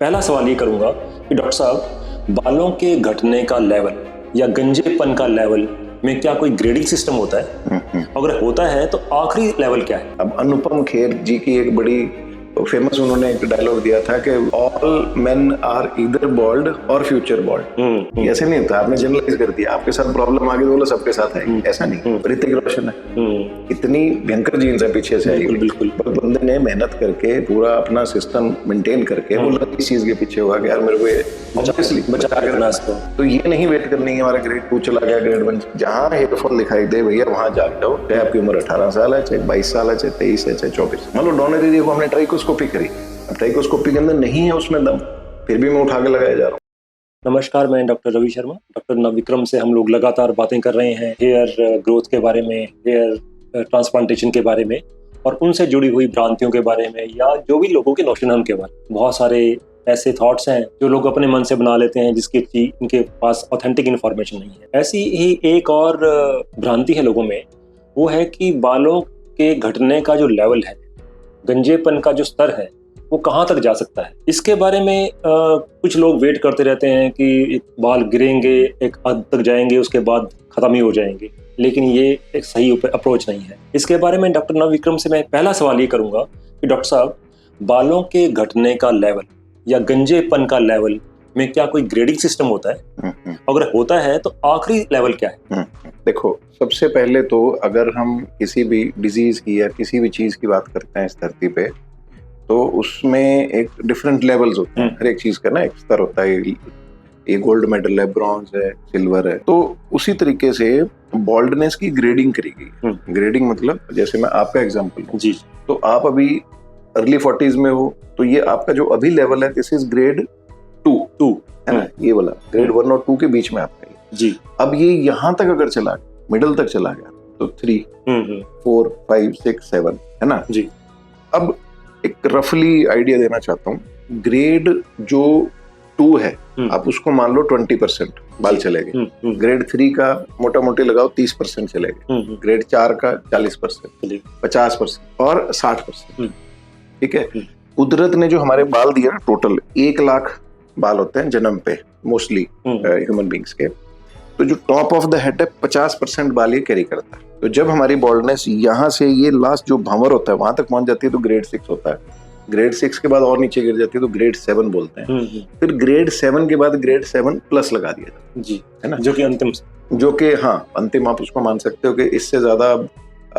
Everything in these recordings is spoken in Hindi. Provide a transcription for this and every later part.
पहला सवाल ये करूंगा कि डॉक्टर साहब, बालों के घटने का लेवल या गंजेपन का लेवल में क्या कोई ग्रेडिंग सिस्टम होता है? अगर होता है तो आखिरी लेवल क्या है? अब अनुपम खेर जी की एक बड़ी फेमस उन्होंने एक डायलॉग दिया था कि all men are either bald or future bald. ऐसे नहीं होता, आपने जनरलाइज कर दिया, आपके साथ प्रॉब्लम आ गई बोलो सबके साथ है, ऐसा नहीं। ऋतिक रोशन है, इतनी भयंकर जीन्स है पीछे से आई, बिल्कुल। बंदे ने मेहनत करके पूरा अपना सिस्टम मेंटेन करके वो लगी चीज के पीछे हुआ कि यार मेरे को बचा के रखना है। तो ये नहीं वेट करनी है हमारा ग्रेड 2 चला गया, ग्रेड 1, जहाँ हेयरफॉल दिखाई दे भैया वहां जाग जाओ, चाहे आपकी उम्र 18 साल है, चाहे 22 साल है, चाहे 23 है, चाहे 24। मान लो डॉनर दीदी को हमने ट्राइकोस्कोपी करी, अब ट्राइकोस्कोपी के अंदर नहीं है उसमें दम, फिर भी मैं उठा के लगाया जा रहा हूँ। नमस्कार, मैं डॉक्टर रवि शर्मा। डॉक्टर नवविक्रम से हम लोग लगातार बातें कर रहे हैं हेयर ग्रोथ के बारे में, हेयर ट्रांसप्लांटेशन के बारे में और उनसे जुड़ी हुई भ्रांतियों के बारे में, या जो भी लोगों के नोशन के बारे में। बहुत सारे ऐसे थॉट्स हैं जो लोग अपने मन से बना लेते हैं जिसकी इनके पास ऑथेंटिक इन्फॉर्मेशन नहीं है। ऐसी ही एक और भ्रांति है लोगों में, वो है कि बालों के घटने का जो लेवल है, गंजेपन का जो स्तर है, वो कहाँ तक जा सकता है। इसके बारे में कुछ लोग वेट करते रहते हैं कि एक बाल गिरेंगे, एक हद तक जाएंगे, उसके बाद खत्म ही हो जाएंगे, लेकिन ये एक सही अप्रोच नहीं है। इसके बारे में डॉक्टर नवविक्रम से मैं पहला सवाल ये करूंगा कि डॉक्टर साहब, बालों के घटने का लेवल या गंजेपन का लेवल में क्या कोई ग्रेडिंग सिस्टम होता है? अगर होता है तो आखिरी लेवल क्या है? देखो, सबसे पहले तो अगर हम किसी भी डिजीज की या किसी भी चीज की बात करते हैं इस धरती पे, तो उसमें एक डिफरेंट लेवल्स होते हैं। हर एक चीज का ना एक स्तर होता है। ये गोल्ड मेडल है, ब्रॉन्ज है, सिल्वर है। तो उसी तरीके से बॉल्डनेस की ग्रेडिंग करी गई। ग्रेडिंग मतलब जैसे मैं आपका एग्जांपल लूं जी, तो आप अभी अर्ली 40s में हो, तो ये आपका जो अभी लेवल है, दिस इज ग्रेड 2 है ना, ये वाला ग्रेड 1 और 2 के बीच में आपका जी। अब ये यहाँ तक अगर चला गया, मिडल तक चला गया, तो 3, 4, 5, 6, 7 है ना जी। अब एक रफली आइडिया देना चाहता हूँ, ग्रेड जो 2 है आप उसको मान लो 20% बाल चलेंगे, ग्रेड 3 का मोटा मोटी लगाओ 30% चलेंगे, ग्रेड 4 का 40%, 50% और 60%। ठीक है, कुदरत ने जो हमारे बाल दिया ना, टोटल 1 लाख बाल होते हैं जन्म पे मोस्टली ह्यूमन बींग्स के, तो जो टॉप ऑफ द हेड है 50% बाल ये कैरी करता है। तो जब हमारी बॉल्डनेस यहाँ से ये लास्ट जो भंवर होता है वहां तक पहुंच जाती है तो ग्रेड 6 होता है। ग्रेड 6 के बाद और नीचे गिर जाती है तो ग्रेड 7 बोलते हैं। फिर ग्रेड 7 के बाद ग्रेड 7 प्लस लगा दिया जाता है जी, है ना, जो कि अंतिम, जो कि हाँ अंतिम आप उसको मान सकते हो कि इससे ज्यादा।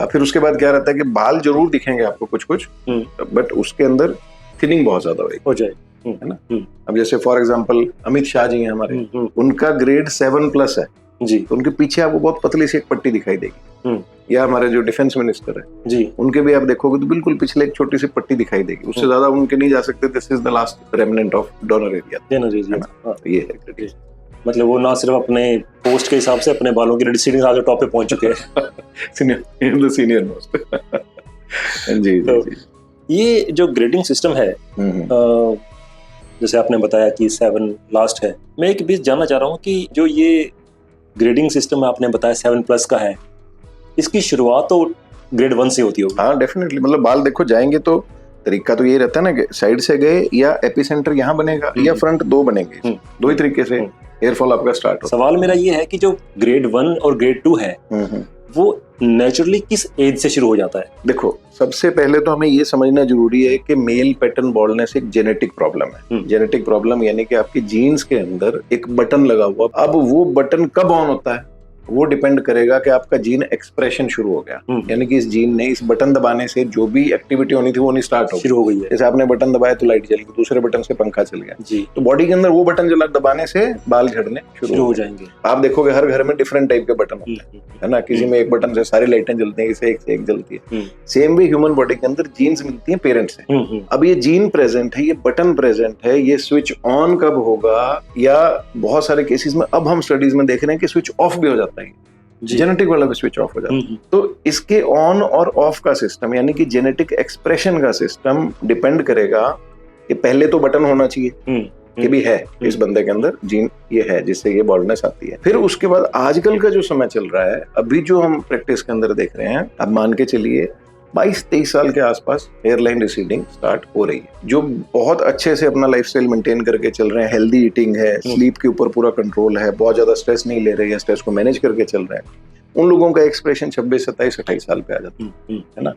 फिर उसके बाद क्या रहता है कि बाल जरूर दिखेंगे आपको कुछ कुछ, बट उसके अंदर थिनिंग बहुत ज्यादा हो जाए, है ना। अब जैसे फॉर एग्जांपल अमित शाह जी हैं हमारे, उनका ग्रेड 7 प्लस है जी, तो उनके पीछे आपको बहुत पतली सी एक पट्टी दिखाई देगी। या हमारे जो डिफेंस मिनिस्टर है जी, उनके भी आप देखोगे तो बिल्कुल पिछले एक छोटी सी पट्टी दिखाई देगी, उससे ज्यादा उनके नहीं जा सकते। This is the last remnant of donor area. ये है, मतलब वो ना सिर्फ अपने पोस्ट के हिसाब से अपने बालों की सीनियर आगे टॉप पे पहुंच चुके हैं। सीनियर मोस्ट जी, तो ये जो ग्रेडिंग सिस्टम है, जैसे आपने बताया कि 7 लास्ट है, मैं एक बीच जानना चाह रहा हूँ कि जो ये ग्रेडिंग सिस्टम आपने बताया 7 प्लस का है, इसकी शुरुआत तो ग्रेड 1 से होती होगी। हाँ डेफिनेटली, मतलब बाल देखो जाएंगे तो तरीका तो ये रहता है ना कि साइड से गए या एपिसेंटर यहाँ बनेगा या फ्रंट 2 बनेंगे, 2 ही तरीके से हेयरफॉल आपका स्टार्ट होता है। सवाल मेरा ये है कि जो ग्रेड 1 और ग्रेड 2 है वो नेचुरली किस एज से शुरू हो जाता है? देखो, सबसे पहले तो हमें ये समझना जरूरी है कि मेल पैटर्न बॉल्डनेस एक जेनेटिक प्रॉब्लम है। जेनेटिक प्रॉब्लम यानी कि आपकी जीन्स के अंदर एक बटन लगा हुआ, अब वो बटन कब ऑन होता है वो डिपेंड करेगा कि आपका जीन एक्सप्रेशन शुरू हो गया, यानी कि इस जीन ने इस बटन दबाने से जो भी एक्टिविटी होनी थी वो नहीं स्टार्ट हो गई है। जैसे आपने बटन दबाया तो लाइट जल गई, दूसरे बटन से पंखा चल गया जी, तो बॉडी के अंदर वो बटन दबाने से बाल झड़ने शुरू हो जाएंगे। आप देखोगे हर घर में डिफरेंट टाइप के बटन होते हैं ना, किसी में एक बटन से सारी लाइटें जलती है, किसी एक से एक जलती है। सेम वे ह्यूमन बॉडी के अंदर जीन्स मिलती है पेरेंट्स से। अब ये जीन प्रेजेंट है, ये बटन प्रेजेंट है, ये स्विच ऑन कब होगा, या बहुत सारे केसेस में अब हम स्टडीज में देख रहे हैं कि स्विच ऑफ भी हो जाता है, जेनेटिक वाला भी स्विच ऑफ हो जाता है। तो इसके ऑन और ऑफ का सिस्टम यानी कि जेनेटिक एक्सप्रेशन का सिस्टम डिपेंड करेगा कि पहले तो बटन होना चाहिए कि भी है इस बंदे के अंदर जीन ये है जिससे ये बॉल्डनेस आती है। फिर उसके बाद आजकल का जो समय चल रहा है, अभी जो हम प्रैक्टिस के अंदर देख रहे हैं, अब मान के चलिए 22-23 साल के आसपास हेयरलाइन रिसीडिंग स्टार्ट हो रही है। जो बहुत अच्छे से अपना लाइफस्टाइल मेंटेन करके चल रहे हैं, हेल्दी ईटिंग है, स्लीप के ऊपर पूरा कंट्रोल है, बहुत ज्यादा स्ट्रेस नहीं ले रहे हैं, स्ट्रेस को मैनेज करके चल रहे हैं, उन लोगों का एक्सप्रेशन 26, 27, 28 साल पे आ जाता है ना।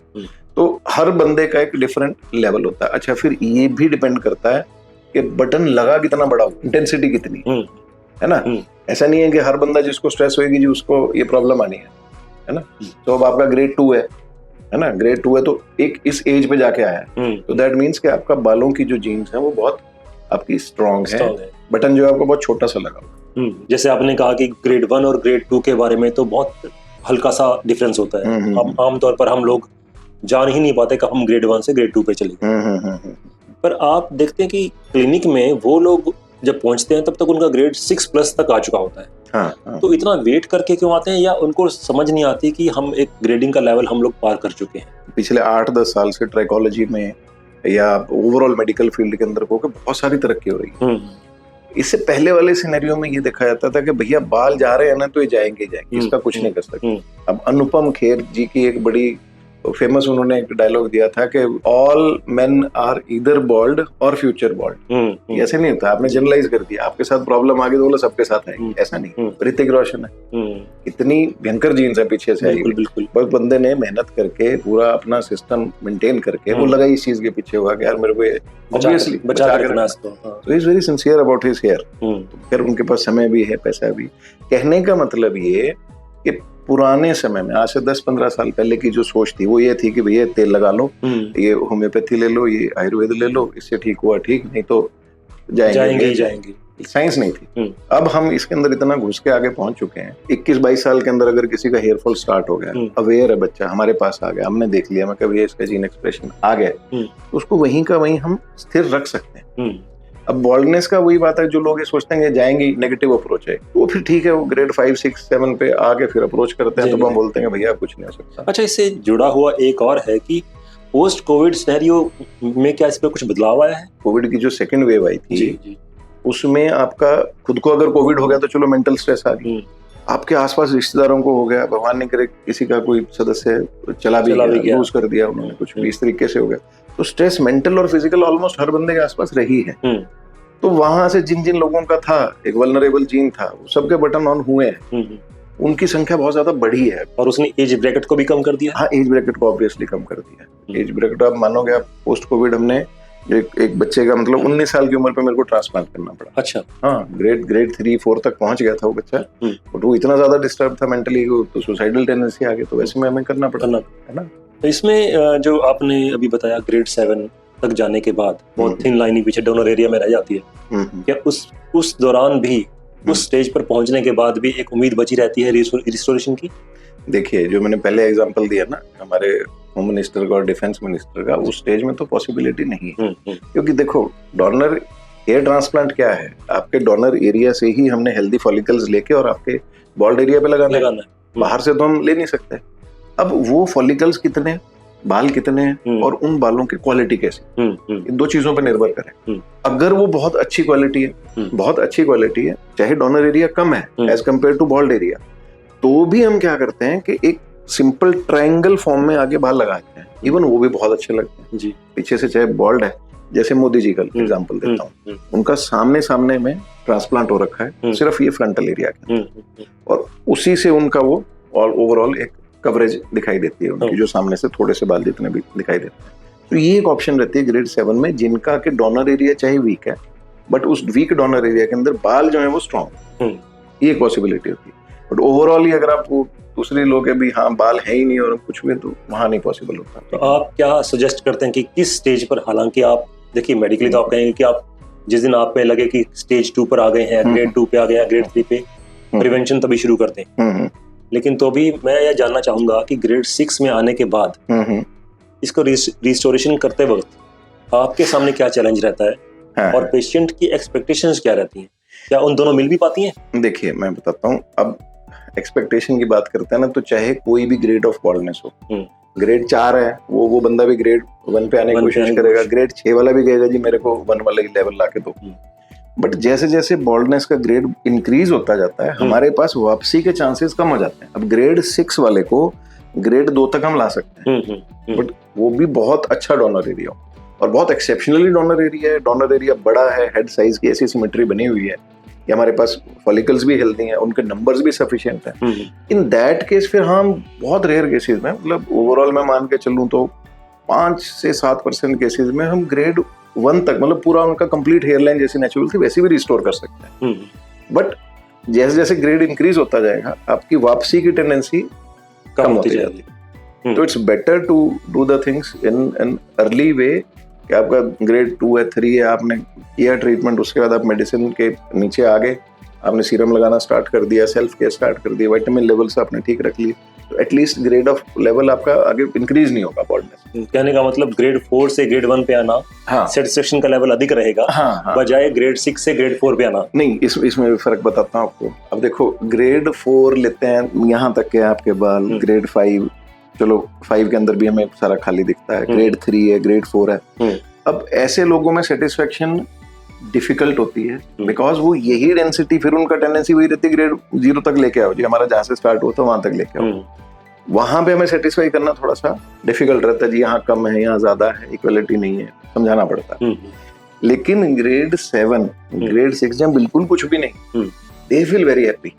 तो हर बंदे का एक डिफरेंट लेवल होता है। अच्छा, फिर ये भी डिपेंड करता है कि बटन लगा कितना बड़ा हो, इंटेंसिटी कितनी है ना। ऐसा नहीं है कि हर बंदा जिसको स्ट्रेस होगी जी उसको ये प्रॉब्लम आनी है ना। तो अब आपका ग्रेड 2 है ना, ग्रेड 2 है तो एक इस एज पे जाके आया है, तो दैट मीन्स कि आपका बालों की जो जीन्स है वो बहुत आपकी स्ट्रॉन्ग है, बटन जो है आपको बहुत छोटा सा लगा। जैसे आपने कहा कि ग्रेड 1 और ग्रेड 2 के बारे में तो बहुत हल्का सा डिफरेंस होता है। हम आमतौर पर हम लोग जान ही नहीं पाते कि हम ग्रेड 1 से ग्रेड 2 पे चले गए। पर आप देखते हैं कि क्लिनिक में वो लोग जब पहुंचते हैं तब तक उनका ग्रेड 6+ तक आ चुका होता है। हाँ। तो इतना वेट करके क्यों आते हैं, या उनको समझ नहीं आती कि हम एक ग्रेडिंग का लेवल हम लोग पार कर चुके हैं? पिछले 8-10 साल से ट्राइकोलॉजी में या ओवरऑल मेडिकल फील्ड के अंदर बहुत सारी तरक्की हो रही है। इससे पहले वाले सिनेरियो में ये देखा जाता था कि भैया बाल जा रहे हैं ना तो ये जाएंगे, इसका कुछ नहीं कर सकते। अब अनुपम खेर जी की एक बड़ी फेमस उन्होंने एक डायलॉग दिया था कि all men are either bald or future bald. ऐसे नहीं होता, आपने जनरलाइज कर दिया, आपके साथ प्रॉब्लम आ गई तो बोला सबके साथ आएगी, ऐसा नहीं। ऋतिक रोशन है, इतनी भयंकर जीन्स है पीछे से आई, बस बंदे ने मेहनत करके पूरा अपना सिस्टम मेंटेन करके वो लगा इस चीज के पीछे हुआ कि यार मेरे को ऑब्वियसली बचा के रखना, तो is very sincere about his hair. फिर उनके पास समय भी है, पैसा भी। कहने का मतलब ये कि पुराने समय में आज से 10-15 साल पहले की जो सोच थी वो ये थी कि भैया तेल लगा लो, ये होम्योपैथी ले लो, ये आयुर्वेद ले लो, इससे ठीक हुआ ठीक, नहीं तो जाएंगे। साइंस नहीं थी। अब हम इसके अंदर इतना घुस के आगे पहुंच चुके हैं। 21-22 साल के अंदर अगर किसी का हेयर फॉल स्टार्ट हो गया, अवेयर है बच्चा, हमारे पास आ गया, हमने देख लिया, मैं कभी इसका जीन एक्सप्रेशन आ गया, तो उसको वहीं का वहीं हम स्थिर रख सकते हैं। अब बॉल्डनेस का वही बात है, जो लोग ये सोचते हैं जाएंगे, नेगेटिव अप्रोच है, वो फिर ठीक है, वो ग्रेड 5, 6, 7 पे आके फिर अप्रोच करते हैं, तो हम बोलते हैं भैया कुछ नहीं हो सकता। अच्छा, इससे जुड़ा हुआ एक और है कि पोस्ट कोविड सिनेरियो में क्या इस पे कुछ बदलाव आया है? कोविड की जो सेकंड वेव आई थी उसमें आपका खुद को अगर कोविड हो गया तो चलो मेंटल स्ट्रेस आ गई, आपके आसपास रिश्तेदारों को हो गया, भगवान ने करे किसी का कोई सदस्य चला भी गया, लूज कर दिया उन्होंने, कुछ भी इस तरीके से हो गया, तो स्ट्रेस मेंटल और फिजिकल ऑलमोस्ट हर बंदे के आसपास रही है। तो वहां से जिन जिन लोगों का था एक वल्नरेबल जीन था, वो सबके बटन ऑन हुए हैं, उनकी संख्या बहुत ज्यादा बढ़ी है। और उसने एज ब्रैकेट को भी कम कर दिया। हाँ, एज ब्रैकेट को ऑब्वियसली कम कर दिया। एज ब्रैकेट आप मानोगे, आप पोस्ट कोविड हमने एक बच्चे का मतलब 19 साल की उम्र पे मेरे को ट्रांसप्लांट करना पड़ा। अच्छा। हाँ, ग्रेड 3-4 तक पहुंच गया था वो बच्चा, बट वो इतना ज्यादा डिस्टर्ब था मेंटली, तो सुसाइडल टेंडेंसी आ गई, तो वैसे में हमें करना पड़ा, है ना। तो इसमें जो आपने अभी बताया ग्रेड 7 तक जाने के बाद बहुत थिन लाइन पीछे डोनर एरिया में रह जाती है, क्या उस दौरान भी उस स्टेज पर पहुंचने के बाद भी एक उम्मीद बची रहती है रिस्टोरेशन की? देखिए, जो मैंने पहले एग्जांपल दिया ना हमारे होम मिनिस्टर का और डिफेंस मिनिस्टर का, उस स्टेज में तो पॉसिबिलिटी नहीं है। क्योंकि देखो, डोनर हेयर ट्रांसप्लांट क्या है, आपके डोनर एरिया से ही हमने हेल्दी फॉलिकल्स लेके और आपके बॉल्ड एरिया पे लगाना है। बाहर से तो हम ले नहीं सकते। अब वो फॉलिकल्स कितने, बाल कितने हैं और उन बालों की क्वालिटी कैसी, इन दो चीजों पर निर्भर करें। अगर वो बहुत अच्छी क्वालिटी है, चाहे डोनर एरिया कम है as compare to bald area, तो भी हम क्या करते हैं कि एक सिंपल ट्रायंगल फॉर्म में आगे बाल लगाते हैं, इवन वो भी बहुत अच्छे लगते हैं जी। पीछे से चाहे बॉल्ड है, जैसे मोदी जी का एग्जांपल देता हूँ, उनका सामने में ट्रांसप्लांट हो रखा है, सिर्फ ये फ्रंटल एरिया का, और उसी से उनका वो ओवरऑल एक कवरेज दिखाई देती है उनकी, जो सामने से थोड़े से बाल जितने भी दिखाई देते हैं। तो ये एक ऑप्शन रहती है ग्रेड 7 में, जिनका के डोनर एरिया चाहे वीक है, बट उस वीक डोनर एरिया के अंदर बाल जो है वो स्ट्रॉन्ग, ये एक पॉसिबिलिटी होती है। बट ओवरऑल ही अगर आप दूसरे लोग भी हाँ बाल है ही नहीं और कुछ भी, तो वहां नहीं पॉसिबल होता। तो आप क्या सजेस्ट करते हैं कि किस स्टेज पर, हालांकि आप देखिए मेडिकली तो आप कहेंगे कि आप जिस दिन आप में लगे कि स्टेज 2 पर आ गए हैं, ग्रेड 2 पे आ गए हैं, ग्रेड 3 पे, प्रिवेंशन तभी शुरू करते हैं। लेकिन तो भी मैं यह जानना चाहूंगा कि ग्रेड 6 में आने के बाद इसको रिस्टोरेशन करते वक्त आपके सामने क्या चैलेंज रहता है, और पेशेंट की एक्सपेक्टेशंस क्या रहती हैं, क्या उन दोनों मिल भी पाती हैं? देखिए, मैं बताता हूँ, अब एक्सपेक्टेशन की बात करते हैं ना, तो चाहे कोई भी ग्रेड ऑफ बॉल्डनेस हो, ग्रेड 4 है, वो बंदा भी ग्रेड 1 पे आने की कोशिश करेगा, ग्रेड 6 वाला भी कहेगा जी मेरे को 1 वाला लेवल लाके दो। बट जैसे जैसे बॉल्डनेस का ग्रेड इंक्रीज होता जाता है, हमारे पास वापसी के चांसेस कम हो जाते हैं। अब ग्रेड 6 वाले को ग्रेड 2 तक हम ला सकते हैं, बट वो भी बहुत अच्छा डोनर एरिया और बहुत एक्सेप्शनली डोनर एरिया है। डोनर एरिया बड़ा है, हेड साइज की ऐसी सिमेट्री बनी हुई है कि हमारे पास फॉलिकल्स भी हेल्दी हैं, उनके नंबर्स भी सफिशिएंट हैं। इन दैट केस फिर हम बहुत रेयर केसेस में, मतलब ओवरऑल मैं मान के चलूं तो 5 से 7% केसेस में हम ग्रेड 1 तक, मतलब पूरा उनका कंप्लीट हेयरलाइन जैसी नेचुरल थी वैसी भी रिस्टोर कर सकते हैं। बट जैसे जैसे ग्रेड इंक्रीज होता जाएगा आपकी वापसी की टेंडेंसी कम होती जाएगी। तो it's better to do the things in an early way कि आपका ग्रेड 2 है, 3 है, आपने किया ट्रीटमेंट, उसके बाद आप मेडिसिन के नीचे आ गए, आपने सीरम लगाना स्टार्ट कर दिया, सेल्फ केयर स्टार्ट कर दिया, विटामिन लेवल्स आपने ठीक रख लिए, तो एटलीस्ट ग्रेड ऑफ लेवल आपका आगे इंक्रीज नहीं होगा बॉल्डनेस। कहने का मतलब ग्रेड 4 से ग्रेड 1 पे आना, हाँ, सेटिस्फेक्शन का लेवल अधिक रहेगा, हाँ, बजाय ग्रेड 6 से ग्रेड 4 पे आना। नहीं, इसमें भी फर्क बताता हूँ आपको। अब देखो ग्रेड 4 लेते हैं, यहाँ तक के आपके बाल, ग्रेड 5, चलो 5 के अंदर भी हमें सारा खाली दिखता है, ग्रेड 3 है, ग्रेड 4 है। अब ऐसे लोगों में सेटिस्फेक्शन डिफिकल्ट होती है बिकॉज वो यही डेंसिटी, फिर उनका टेंडेंसी वही रहती है ग्रेड 0 तक लेके आओ जी, हमारा जहां से स्टार्ट हुआ था वहां तक लेके आओ। वहां पे हमें सेटिस्फाई करना थोड़ा सा डिफिकल्ट रहता है जी, यहाँ कम है, यहाँ ज्यादा है, इक्वलिटी नहीं है, समझाना पड़ता है। लेकिन ग्रेड 7, ग्रेड 6 जब बिल्कुल कुछ भी नहीं, दे फील वेरी हैप्पी,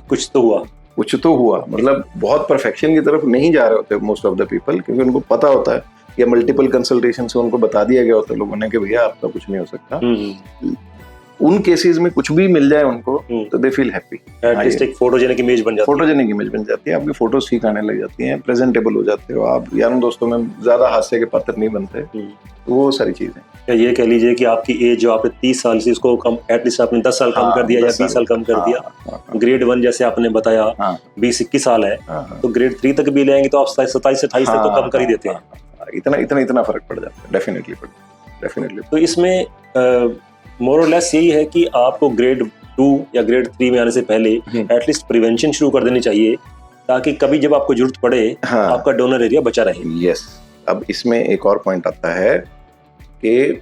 कुछ तो हुआ, कुछ तो हुआ, मतलब बहुत परफेक्शन की तरफ नहीं जा रहे होते मोस्ट ऑफ द पीपल, क्योंकि उनको पता होता है या मल्टीपल कंसल्टेशन से उनको बता दिया गया होता है लोगों ने कि भैया आपका कुछ नहीं हो सकता। उन केसेस में कुछ भी मिल जाए उनको तो दे फील हैप्पी, एटलीस्ट एक फोटोजेनिक इमेज बन जाती है, फोटोजेनिक इमेज बन जाती है, आपकी फोटोज ठीक आने लग जाती हैं, प्रेजेंटेबल हो जाते हो आप, यारों दोस्तों में ज्यादा हास्य के पात्र नहीं बनते, तो वो सारी चीजें। ये कह लीजिए कि आपकी एज जो आपने 30 साल से उसको कम, एटलीस्ट आपने 10 साल कम कर दिया या 20 साल कम कर दिया। ग्रेड 1 जैसे आपने बताया 20-21 साल है, तो ग्रेड 3 तक भी ले आएंगे तो आप 27 से 28 तक तो कम कर ही देते हैं। इतना फर्क पड़ जाता है, डेफिनेटली। तो इसमें मोर और लेस यही है कि आपको ग्रेड 2 या ग्रेड 3 में आने से पहले एटलीस्ट प्रिवेंशन शुरू कर देनी चाहिए, ताकि कभी जब आपको जरूरत पड़े आपका डोनर एरिया बचा रहे। यस। अब इसमें एक और पॉइंट आता है कि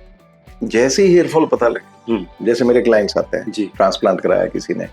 जैसे ही हेयरफॉल पता लगे, जैसे मेरे क्लाइंट्स आते हैं, ट्रांसप्लांट कराया किसी ने,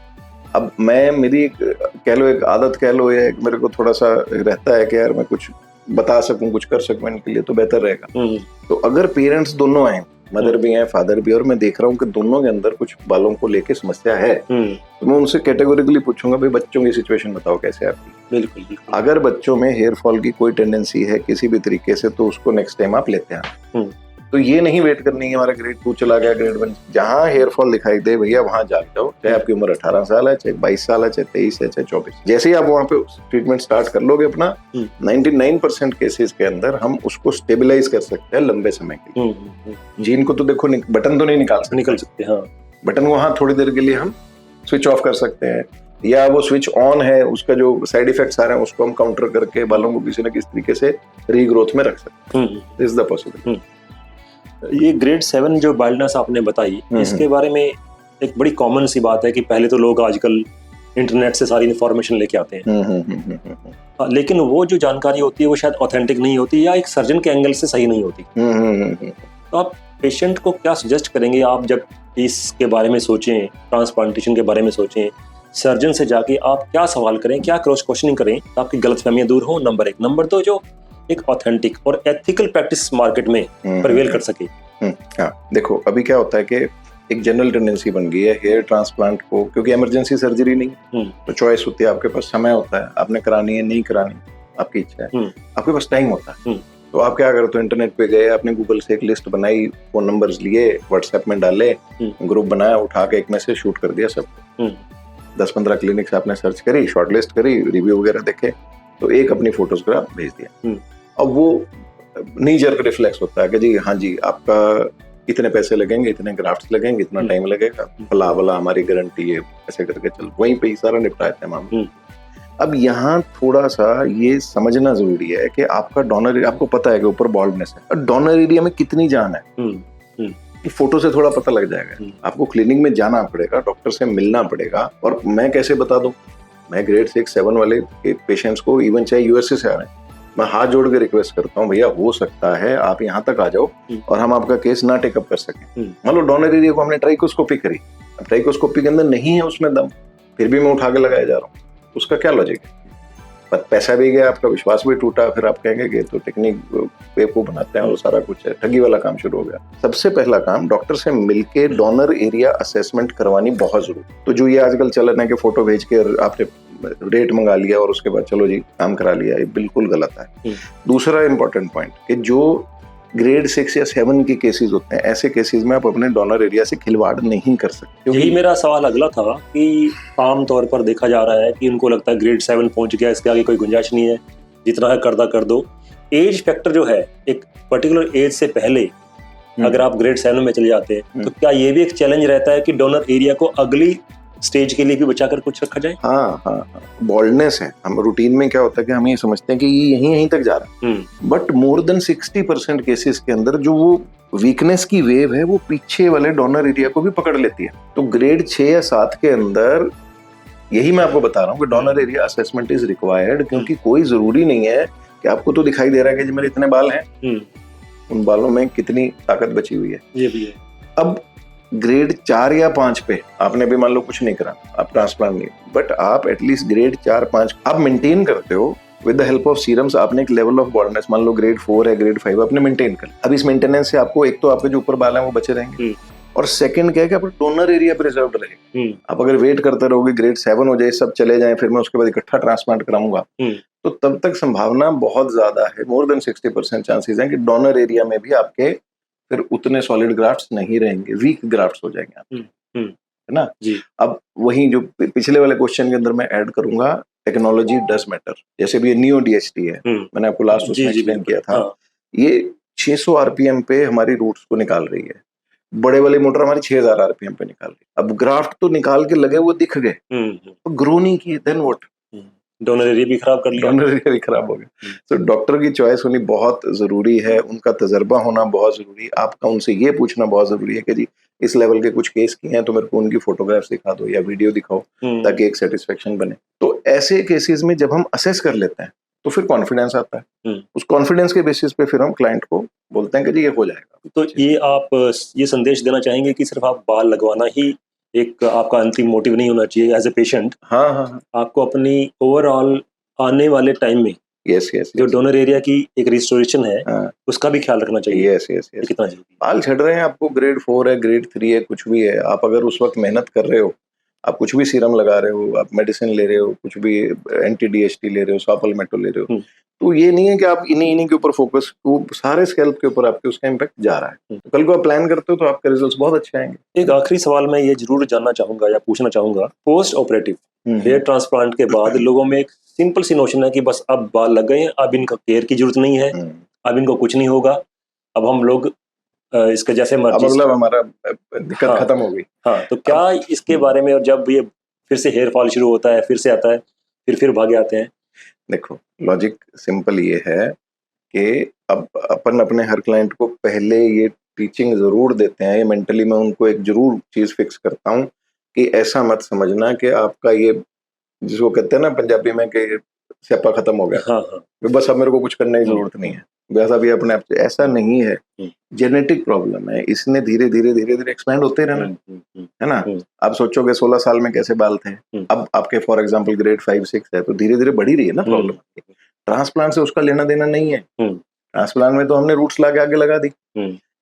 अब मेरी कह लो एक आदत कह लो, या मेरे को थोड़ा सा रहता है कि यार मैं कुछ बता सकूं, कुछ कर सकूं इनके लिए, तो बेहतर रहेगा। तो अगर पेरेंट्स दोनों आए, मदर भी है, फादर भी, और मैं देख रहा हूँ कि दोनों के अंदर कुछ बालों को लेके समस्या है, तो मैं उनसे कैटेगोरिकली पूछूंगा भाई बच्चों की सिचुएशन बताओ कैसे है आपकी। बिल्कुल। अगर बच्चों में हेयर फॉल की कोई टेंडेंसी है किसी भी तरीके से, तो उसको नेक्स्ट टाइम आप लेते हैं। तो ये नहीं वेट करनी है हमारा ग्रेड 2 चला गया, ग्रेड 1, जहाँ हेयर फॉल दिखाई दे भैया वहां जा जाओ, चाहे आपकी उम्र 18 साल है, चाहे 22 साल है, चाहे 23 है, चाहे 24। जैसे ही आप वहाँ पे ट्रीटमेंट स्टार्ट कर लोगे अपना, 99% केसेस के अंदर हम उसको स्टेबलाइज कर सकते हैं लंबे समय के लिए। जीन को तो देखो बटन तो नहीं निकल सकते, हाँ, बटन को हाँ थोड़ी देर के लिए हम स्विच ऑफ कर सकते हैं, या वो स्विच ऑन है, उसका जो साइड इफेक्ट्स आ रहे हैं उसको हम काउंटर करके बालों को किसी न किसी तरीके से रीग्रोथ में रख सकते हैं। This is the possibility. ये ग्रेड 7 जो बाल्डनेस आपने बताई, इसके बारे में एक बड़ी कॉमन सी बात है कि पहले तो लोग आजकल इंटरनेट से सारी इन्फॉर्मेशन लेके आते हैं, लेकिन वो जो जानकारी होती है वो शायद ऑथेंटिक नहीं होती, या एक सर्जन के एंगल से सही नहीं होती। तो आप पेशेंट को क्या सजेस्ट करेंगे, आप जब इसके बारे में सोचें, ट्रांसप्लांटेशन के बारे में सोचें, सर्जन से जाके आप क्या सवाल करें, क्या क्रॉस क्वेश्चनिंग करें ताकि गलतफहमियां दूर हो, नंबर 1। नंबर 2, जो एक ऑथेंटिक और एथिकल प्रैक्टिस मार्केट में प्रिवेल कर सके। हाँ, देखो अभी क्या होता है कि एक जनरल टेंडेंसी बन गई है हेयर ट्रांसप्लांट को, क्योंकि इमरजेंसी सर्जरी नहीं, तो चॉइस होती है, आपके पास समय होता है, आपने करानी है नहीं करानी आपकी इच्छा है, आपके पास टाइम होता है, तो आप क्या करते हो, इंटरनेट पे गए, आपने गूगल से एक लिस्ट बनाई, फोन नंबर्स लिए, व्हाट्सएप में डाले, ग्रुप बनाया, उठा के एक मैसेज शूट कर दिया सबको। 10-15 क्लिनिक्स आपने सर्च करी, शॉर्टलिस्ट करी, रिव्यू वगैरह देखे, तो एक अपनी फोटोग्राफ भेज दिया। अब वो नी जर्क रिफ्लेक्स होता है कि जी हाँ जी आपका इतने पैसे लगेंगे, इतने ग्राफ्ट्स लगेंगे, इतना टाइम लगेगा, भला भला हमारी गारंटी है, ऐसे करके चल वहीं पे ही सारा निपटाया था मामला। अब यहाँ थोड़ा सा ये समझना जरूरी है कि आपका डोनर, आपको पता है कि ऊपर बॉल्डनेस है, डोनर एरिया में कितनी जान है, फोटो से थोड़ा पता लग जाएगा। आपको क्लिनिक में जाना पड़ेगा, डॉक्टर से मिलना पड़ेगा, और मैं कैसे बता दूं, मैं ग्रेड 6-7 वाले के पेशेंट्स को, इवन चाहे यूएसए से आ रहे हैं, मैं हाथ जोड़ के रिक्वेस्ट करता हूँ, भैया हो सकता है आप यहाँ तक आ जाओ और हम आपका केस ना टेकअप कर सकें। मान लो डोनर एरिया को हमने ट्राइकोस्कोपी करी, अब ट्राइकोस्कोपी के अंदर नहीं है उसमें दम, फिर भी मैं उठा के लगाया जा रहा हूँ, उसका क्या लॉजिक है? पैसा भी गया, आपका विश्वास भी टूटा, फिर आप कहेंगे कि तो टेक्निक बेवकूफ बनाते हैं, वो सारा कुछ है, ठगी वाला काम शुरू हो गया। सबसे पहला काम डॉक्टर से मिलके डोनर एरिया असेसमेंट करवानी बहुत जरूरी। तो जो ये आजकल चलन है कि फोटो भेज के आपने रेट मंगा लिया और उसके बाद चलो जी काम करा लिया, ये बिल्कुल गलत है। दूसरा इंपॉर्टेंट पॉइंट कि जो ग्रेड 6 या 7 के केसेस होते हैं, ऐसे केसेस में आप अपने डोनर एरिया से खिलवाड़ नहीं कर सकते। यही मेरा सवाल अगला था कि आम तौर पर देखा जा रहा है कि उनको लगता है ग्रेड 7 पहुंच गया, इसके आगे कोई गुंजाइश नहीं है, जितना है कर्दा कर दो। एज फैक्टर जो है, एक पर्टिकुलर एज से पहले अगर आप ग्रेड 7 में चले जाते हैं तो क्या ये भी एक चैलेंज रहता है कि डोनर एरिया को अगली स्टेज के लिए भी बचाकर कुछ रखा जाए? हाँ, बॉल्डनेस है। हम रूटीन में क्या होता है कि हम ये समझते हैं कि ये यहीं तक जा रहा है, बट मोर देन 60% केसेस के अंदर जो वो वीकनेस की वेव है वो पीछे वाले डोनर एरिया को भी पकड़ लेती है। तो ग्रेड 6 या 7 के अंदर यही मैं आपको बता रहा हूँ कि donor area assessment is required, क्योंकि कोई जरूरी नहीं है कि आपको तो दिखाई दे रहा है कि मेरे इतने बाल हैं, उन बालों में कितनी ताकत बची हुई है। ये भी है। अब ग्रेड 4 या 5 पे आपने भी मान लो कुछ नहीं करा, आप ट्रांसप्लांट नहीं, बट आप एटलीस्ट ग्रेड 4-5 आप मेंटेन करते हो with the help of serums. आपने एक लेवल ऑफ बॉल्डनेस, मान लो ग्रेड 4 है, ग्रेड 5 आपने मेंटेन कर। अब इस मेंटेनेंस से आपको एक तो आपके जो ऊपर बाल हैं वो बचे रहेंगे, और सेकंड क्या है कि आपका डोनर एरिया प्रिजर्व्ड रहेगा। आप अगर वेट करते रहोगे ग्रेड 7 हो जाए, सब चले जाएं, फिर मैं उसके बाद इकट्ठा ट्रांसप्लांट कराऊंगा, तो तब तक संभावना बहुत ज्यादा है, मोर देन 60% चांसेस हैं कि डोनर एरिया में भी आपके फिर उतने सॉलिड ग्राफ्ट्स नहीं रहेंगे, वीक ग्राफ्ट्स हो जाएंगे आपके, है ना जी। अब वही जो पिछले वाले क्वेश्चन के अंदर मैं ऐड करूंगा, टेक्नोलॉजी डज मैटर। जैसे भी ये नियो डीएचटी है, मैंने आपको लास्ट उसमें एक्सप्लेन किया था, ये 600 आरपीएम पे हमारी रूट्स को निकाल रही है, बड़े वाली मोटर हमारी 6000 आरपीएम पे निकाल रही है। अब ग्राफ्ट तो निकाल के लगे, वो दिख गए, तो ग्रो नहीं किए, देन व्हाट? डोनर एरिया भी खराब कर लिया, डोनर एरिया भी खराब हो गया। तो डॉक्टर की चॉइस होनी बहुत जरूरी है, उनका तजर्बा होना बहुत जरूरी है, आपका उनसे ये पूछना बहुत जरूरी है कि जी इस लेवल के कुछ केस किए हैं तो मेरे को उनकी फोटोग्राफ्स दिखा दो या वीडियो दिखाओ, ताकि एक सेटिस्फेक्शन बने। तो ऐसे केसेस में जब हम असेस कर लेते हैं तो फिर कॉन्फिडेंस आता है, उस कॉन्फिडेंस के बेसिस पे फिर हम क्लाइंट को बोलते हैं कि जी ये हो जाएगा। तो ये आप ये संदेश देना चाहेंगे कि सिर्फ आप बाल लगवाना ही एक आपका अंतिम मोटिव नहीं होना चाहिए एज ए पेशेंट। हाँ, आपको अपनी ओवरऑल आने वाले टाइम में यस जो डोनर एरिया की एक रिस्टोरेशन है, उसका भी ख्याल रखना चाहिए। यस कितना जरूरी। बाल झड़ रहे हैं, आपको ग्रेड 4 है, ग्रेड 3 है, कुछ भी है, आप अगर उस वक्त मेहनत कर रहे हो, आप कुछ भी सीरम लगा रहे हो, आप मेडिसिन ले रहे हो, कुछ भी एंटी डीएचटी ले रहे हो, सॉपलमेटो ले रहे हो, तो ये नहीं है कि आप इन्हीं के ऊपर फोकस, वो सारे स्कैल्प के ऊपर आपके उसका इम्पैक्ट जा रहा है। तो कल को आप प्लान करते हो तो आपके रिजल्ट्स बहुत अच्छे आएंगे। एक आखिरी सवाल मैं ये जरूर जानना चाहूंगा या पूछना चाहूंगा, पोस्ट ऑपरेटिव हेयर ट्रांसप्लांट के बाद लोगों में एक सिंपल सी नोशन है कि बस अब बाल लग गए हैं, अब इनका केयर की जरूरत नहीं है, अब इनको कुछ नहीं होगा, अब हम लोग इसके जैसे मर्जी, मतलब हमारा दिक्कत खत्म हो गई। हाँ, तो क्या इसके बारे में, और जब ये फिर से हेयर फॉल शुरू होता है, फिर से आता है, फिर भागे आते हैं? देखो, लॉजिक सिंपल ये है कि अब अपन अपने हर क्लाइंट को पहले ये टीचिंग जरूर देते हैं, ये मेंटली मैं उनको एक जरूर चीज फिक्स करता हूँ कि ऐसा मत समझना कि आपका ये, जिसको कहते हैं ना पंजाबी में कि स्यापा खत्म हो गया, हाँ, बस अब मेरे को कुछ करने की जरूरत नहीं है, वैसा भी अपने आप से, ऐसा नहीं है। जेनेटिक प्रॉब्लम है, इसने धीरे धीरे एक्सपैंड होते रहना, है ना। आप सोचोगे 16 साल में कैसे बाल थे, अब आपके फॉर एग्जांपल ग्रेड 5-6 है, तो धीरे धीरे बढ़ी रही है ना प्रॉब्लम। ट्रांसप्लांट से उसका लेना देना नहीं है, ट्रांसप्लांट में तो हमने रूट्स ला के आगे लगा दी।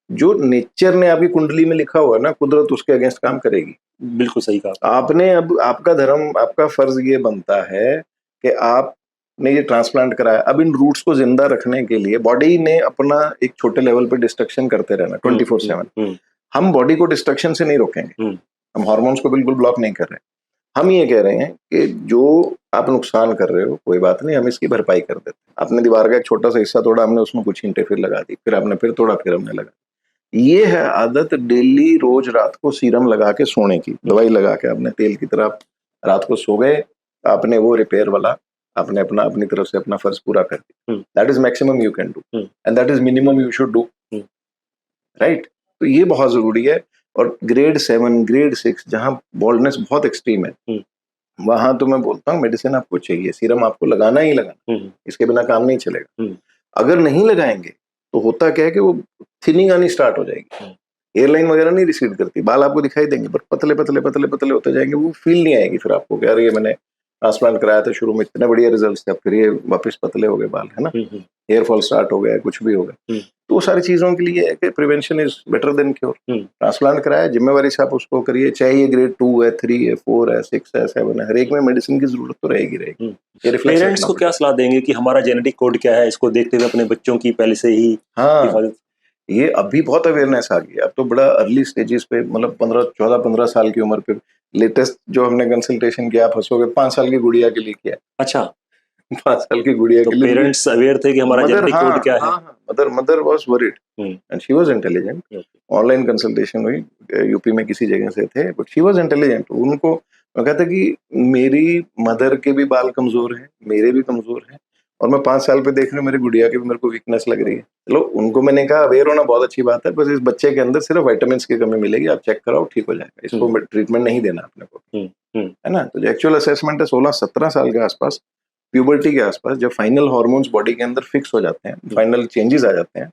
जो नेचर ने आपकी कुंडली में लिखा हुआ है ना, कुदरत उसके अगेंस्ट काम करेगी। बिल्कुल सही कहा आपने। अब आपका धर्म, आपका फर्ज ये बनता है कि आपने ये ट्रांसप्लांट कराया, अब इन रूट्स को जिंदा रखने के लिए बॉडी ने अपना एक छोटे लेवल पे डिस्ट्रक्शन करते रहना 24/7। हम बॉडी को डिस्ट्रक्शन से नहीं रोकेंगे, हम हार्मोन्स को बिल्कुल ब्लॉक नहीं कर रहे, हम ये कह रहे हैं कि जो आप नुकसान कर रहे हो कोई बात नहीं, हम इसकी भरपाई कर देते हैं। आपने दीवार का एक छोटा सा हिस्सा तोड़ा, हमने उसमें कुछ ईंटें फिर लगा दी, फिर आपने फिर तोड़ा, फिर हमने लगा। ये है आदत डेली रोज रात को सीरम लगा के सोने की, दवाई लगा के आपने तेल की तरह रात को सो गए, आपने वो रिपेयर वाला आपने अपनी तरफ से अपना फर्ज पूरा कर दिया। That is maximum you can do and that is minimum you should do, right. तो ये बहुत जरूरी है। और ग्रेड 7, ग्रेड 6 जहाँ बॉल्डनेस बहुत एक्सट्रीम है, वहां तो मैं बोलता हूँ मेडिसिन आपको चाहिए, सीरम आपको लगाना ही लगाना, इसके बिना काम नहीं चलेगा। अगर नहीं लगाएंगे तो होता क्या है कि वो थिनिंग आनी स्टार्ट हो जाएगी, एयरलाइन वगैरह नहीं रिसीड करती, बाल आपको दिखाई देंगे पर पतले पतले पतले पतले होते जाएंगे, वो फील नहीं आएगी फिर आपको कि यार ये मैंने ट्रांसप्लांट कराया था शुरू में इतने बढ़िया रिजल्ट थे, अब फिर ये वापस पतले हो गए बाल, है ना, हेयर फॉल स्टार्ट हो गया, कुछ भी हो गया। तो वो सारी चीजों के लिए है कि prevention is better than cure. Transplant कराया, जिम्मेवारी से आप उसको करिए, चाहे ये ग्रेड 2 है, 3 है, 4 है, 6 है, 7 है, हर एक में मेडिसिन की जरूरत तो रहेगी। पेरेंट्स को क्या सलाह देंगे कि हमारा जेनेटिक कोड क्या है, इसको देखते हुए अपने बच्चों की पहले से ही हिफाजत? ये अभी बहुत अवेयरनेस आ गई, अब तो बड़ा अर्ली स्टेजेस पे, मतलब 14-15 साल की उम्र पे। लेटेस्ट जो हमने कंसल्टेशन किया, आप हंसोगे, 5 साल की गुड़िया के लिए किया। अच्छा, 5 साल की गुड़िया तो के लिए पेरेंट्स अवेयर थे कि हमारा जेनेटिक कोड क्या है? Mother was worried and she was intelligent. Online consultation हुई, यूपी में किसी जगह से थे, बट शी वाज इंटेलिजेंट। उनको मैं कहता कि मेरी मदर के भी बाल कमजोर हैं, मेरे भी कमजोर हैं, और मैं 5 साल पे देख रहा हूँ मेरी गुड़िया की भी मेरे को वीकनेस लग रही है। चलो, उनको मैंने कहा अवेयर होना बहुत अच्छी बात है, बस इस बच्चे के अंदर सिर्फ विटामिन की कमी मिलेगी, आप चेक कराओ, ठीक हो जाएगा, इसको ट्रीटमेंट नहीं देना अपने को, है ना। तो जो एक्चुअल असेसमेंट है 16-17 साल के आसपास, प्यूबर्टी के आसपास, जब फाइनल हार्मोन्स बॉडी के अंदर फिक्स हो जाते हैं, फाइनल चेंजेस आ जाते हैं,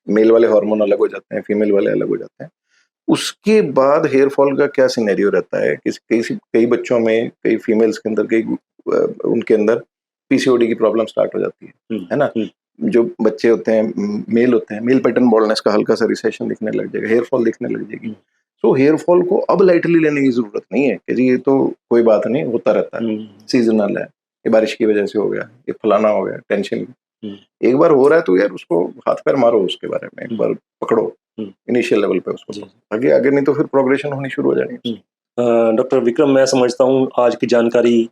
मेल वाले हार्मोन अलग हो जाते हैं, फीमेल वाले अलग हो जाते हैं, उसके बाद हेयर फॉल का क्या सिनेरियो रहता है। कई बच्चों में, कई फीमेल्स के अंदर, उनके अंदर पीसीओडी की प्रॉब्लम स्टार्ट हो जाती है ना। जो बच्चे होते हैं, मेल होते हैं, मेल पैटर्न बॉल्डनेस का हल्का सा रिसेशन दिखने लग जाएगा, हेयर फॉल दिखने लग जाएगी। तो हेयर फॉल को अब लाइटली लेने की जरूरत नहीं है कि जी ये तो कोई बात नहीं, होता रहता है, सीजनल है, ये बारिश की वजह से हो गया, ये फलाना हो गया, टेंशन। एक बार हो रहा है तो यार उसको हाथ पैर मारो, उसके बारे में एक बार पकड़ो इनिशियल लेवल पे उसको, आगे नहीं तो फिर प्रोग्रेशन होनी शुरू हो जाएगी। डॉक्टर विक्रम, मैं समझता हूँ आज की जानकारी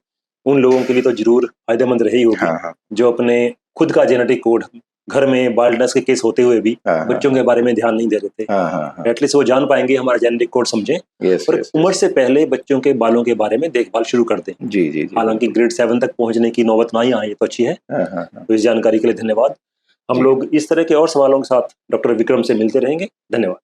उन लोगों के लिए तो जरूर फायदेमंद रही होगी, जो अपने खुद का जेनेटिक कोड, घर में बाल्डनेस के केस होते हुए भी बच्चों के बारे में ध्यान नहीं दे रहे थे, एटलीस्ट वो जान पाएंगे, हमारा जेनेटिक कोड समझें, और उम्र से पहले बच्चों के बालों के बारे में देखभाल शुरू कर दें। जी। हालांकि ग्रेड 7 तक पहुंचने की नौबत ना ही आए तो अच्छी है। तो इस जानकारी के लिए धन्यवाद। हम लोग इस तरह के और सवालों के साथ डॉक्टर विक्रम से मिलते रहेंगे। धन्यवाद।